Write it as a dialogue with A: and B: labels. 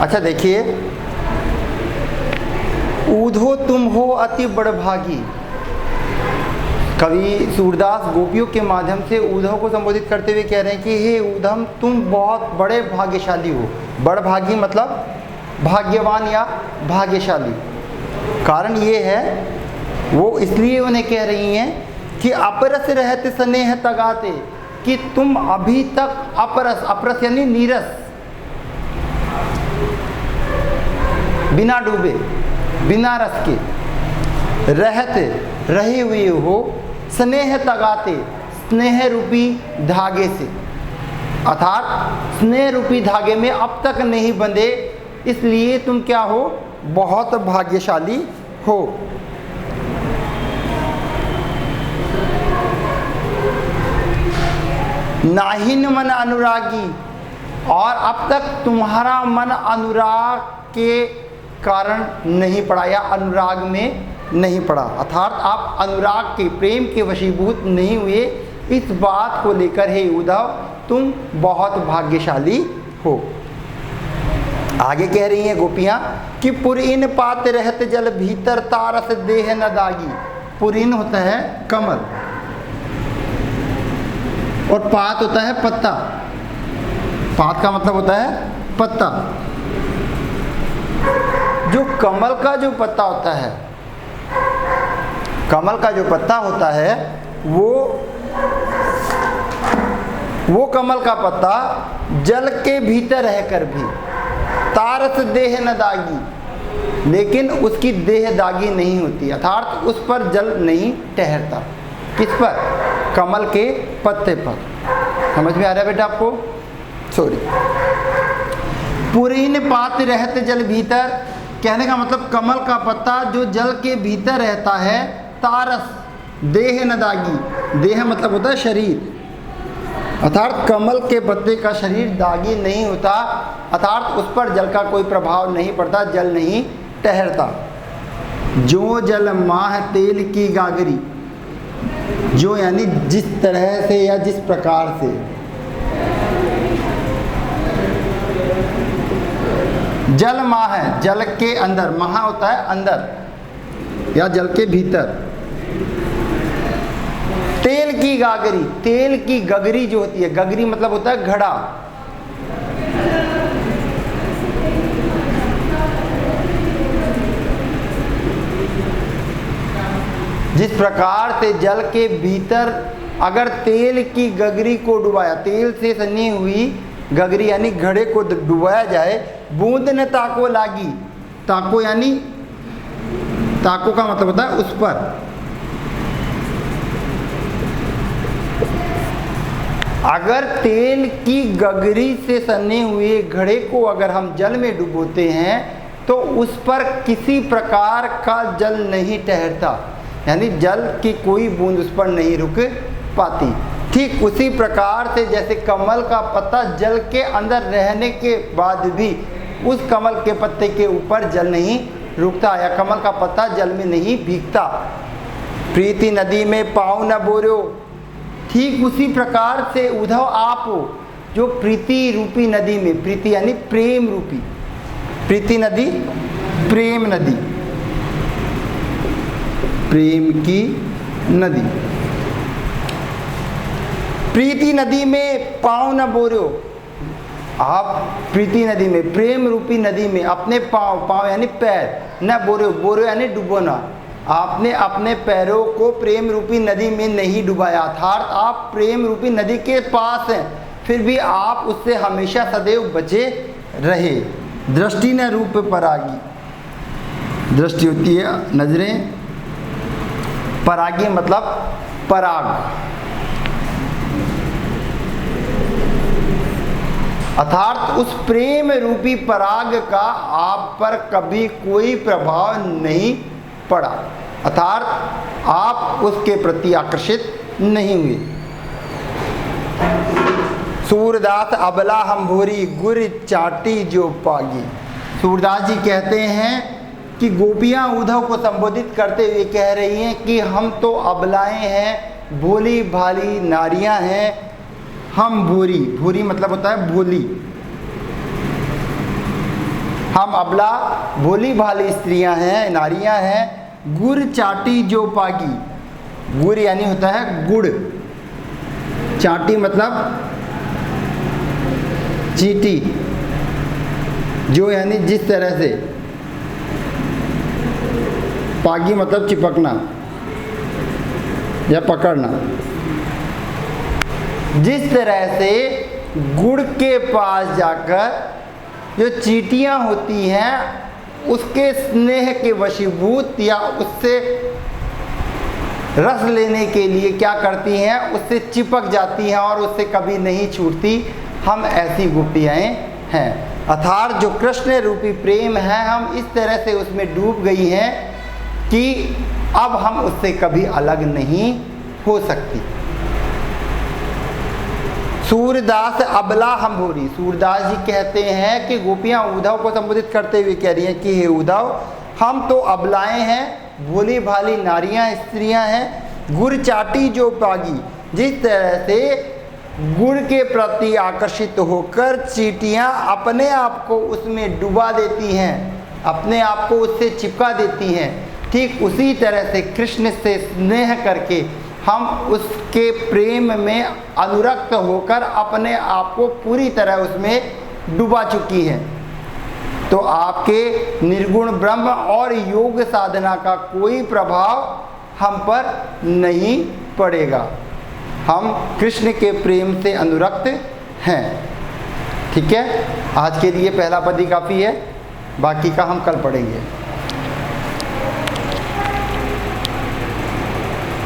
A: अच्छा देखिए, ऊधो तुम हो अति बड़भागी। कवि सूरदास गोपियों के माध्यम से उद्धव को संबोधित करते हुए कह रहे हैं कि हे उद्धव, तुम बहुत बड़े भाग्यशाली हो। बड़भागी मतलब भाग्यवान या भाग्यशाली। कारण ये है, वो इसलिए उन्हें कह रही हैं कि अपरस रहते स्नेह तगाते, कि तुम अभी तक अपरस, अपरस यानी नीरस, बिना डूबे, बिना रस के, रहते रहे हुए हो, स्नेह तगाते, स्नेह रूपी धागे से, अर्थात स्नेह रूपी धागे में अब तक नहीं बंधे, इसलिए तुम क्या हो, बहुत भाग्यशाली हो। नाहिन मन अनुरागी, और अब तक तुम्हारा मन अनुराग के कारण नहीं पड़ा या अनुराग में नहीं पड़ा, अर्थात आप अनुराग के, प्रेम के वशीभूत नहीं हुए। इस बात को लेकर हे उद्धव, तुम बहुत भाग्यशाली हो। आगे कह रही हैं गोपियाँ कि पुरीन पात रहत जल भीतर, तारस देह न दागी। पुरीन होता है कमल और पात होता है पत्ता। पात का मतलब होता है पत्ता। जो कमल का जो पत्ता होता है, कमल का जो पत्ता होता है, वो कमल का पत्ता जल के भीतर रहकर भी तारस देह न दागी, लेकिन उसकी देह दागी नहीं होती, अर्थात उस पर जल नहीं ठहरता। किस पर? कमल के पत्ते पर। समझ में आ रहा है बेटा आपको? सॉरी। पुरीन पात रहते जल भीतर, कहने का मतलब कमल का पत्ता जो जल के भीतर रहता है, तारस देह न दागी, देह मतलब होता है शरीर, अर्थात कमल के पत्ते का शरीर दागी नहीं होता, अर्थात उस पर जल का कोई प्रभाव नहीं पड़ता, जल नहीं ठहरता। जो जल माह तेल की गागरी, जो यानी जिस तरह से या जिस प्रकार से, जल माह है, जल के अंदर, महा होता है अंदर या जल के भीतर। तेल की गागरी, तेल की गगरी जो होती है, गगरी मतलब होता है घड़ा, जिस प्रकार से जल के भीतर अगर तेल की गगरी को डुबाया, तेल से सनी हुई गगरी यानी घड़े को डुबाया जाए, बूंद न ताको लागी, ताको यानी, ताको का मतलब होता है उस पर। अगर तेल की गगरी से सने हुए घड़े को अगर हम जल में डुबोते हैं तो उस पर किसी प्रकार का जल नहीं ठहरता, यानी जल की कोई बूंद उस पर नहीं रुक पाती। ठीक उसी प्रकार से जैसे कमल का पत्ता जल के अंदर रहने के बाद भी उस कमल के पत्ते के ऊपर जल नहीं रुकता या कमल का पत्ता जल में नहीं भीगता। प्रीति नदी में पाँव न बोरो, ठीक उसी प्रकार से उद्धव आप हो जो प्रीति रूपी नदी में, प्रीति यानी प्रेम रूपी, प्रीति नदी प्रेम नदी, प्रेम की नदी, प्रीति नदी में पाँव न बोरो। आप प्रीति नदी में, प्रेम रूपी नदी में अपने पाँव, पाँव यानी पैर, न बोरो, बोरो यानी डुबोना, आपने अपने पैरों को प्रेम रूपी नदी में नहीं डुबाया, अर्थात आप प्रेम रूपी नदी के पास हैं, फिर भी आप उससे हमेशा सदैव बचे रहे। दृष्टि न रूप परागी, दृष्टि होती है नजरें, परागी मतलब पराग, अर्थात उस प्रेम रूपी पराग का आप पर कभी कोई प्रभाव नहीं पड़ा, अर्थात आप उसके प्रति आकर्षित नहीं हुए। सूरदास अबला हम भूरी गुर चाटी जो पागी। सूरदास जी कहते हैं कि गोपियाँ उद्धव को संबोधित करते हुए कह रही हैं कि हम तो अबलाएं हैं, भोली भाली नारियां हैं, हम भूरी, भूरी मतलब होता है भोली, अबला भोली भाली स्त्रियां हैं, नारियां हैं। गुड़ चाटी जो पागी, गुड़ यानी होता है गुड़, चाटी मतलब चीटी, जो यानी जिस तरह से, पागी मतलब चिपकना या पकड़ना। जिस तरह से गुड़ के पास जाकर जो चींटियां होती हैं उसके स्नेह के वशीभूत या उससे रस लेने के लिए क्या करती हैं, उससे चिपक जाती हैं और उससे कभी नहीं छूटती, हम ऐसी गोपियाएं हैं। अर्थात जो कृष्ण रूपी प्रेम है, हम इस तरह से उसमें डूब गई हैं कि अब हम उससे कभी अलग नहीं हो सकती। सूरदास अबला हम भोरी, सूरदास जी कहते हैं कि गोपियां उद्धव को संबोधित करते हुए कह रही हैं कि हे उद्धव, हम तो अबलाएं हैं, भोली भाली नारियां स्त्रियां हैं। गुड़ चाटी जो पागी, जिस तरह से गुड़ के प्रति आकर्षित होकर चींटियां अपने आप को उसमें डुबा देती हैं, अपने आप को उससे चिपका देती हैं, ठीक उसी तरह से कृष्ण से स्नेह करके हम उसके प्रेम में अनुरक्त होकर अपने आप को पूरी तरह उसमें डुबा चुकी हैं। तो आपके निर्गुण ब्रह्म और योग साधना का कोई प्रभाव हम पर नहीं पड़ेगा, हम कृष्ण के प्रेम से अनुरक्त हैं। ठीक है, आज के लिए पहला पद ही काफ़ी है, बाकी का हम कल पढ़ेंगे।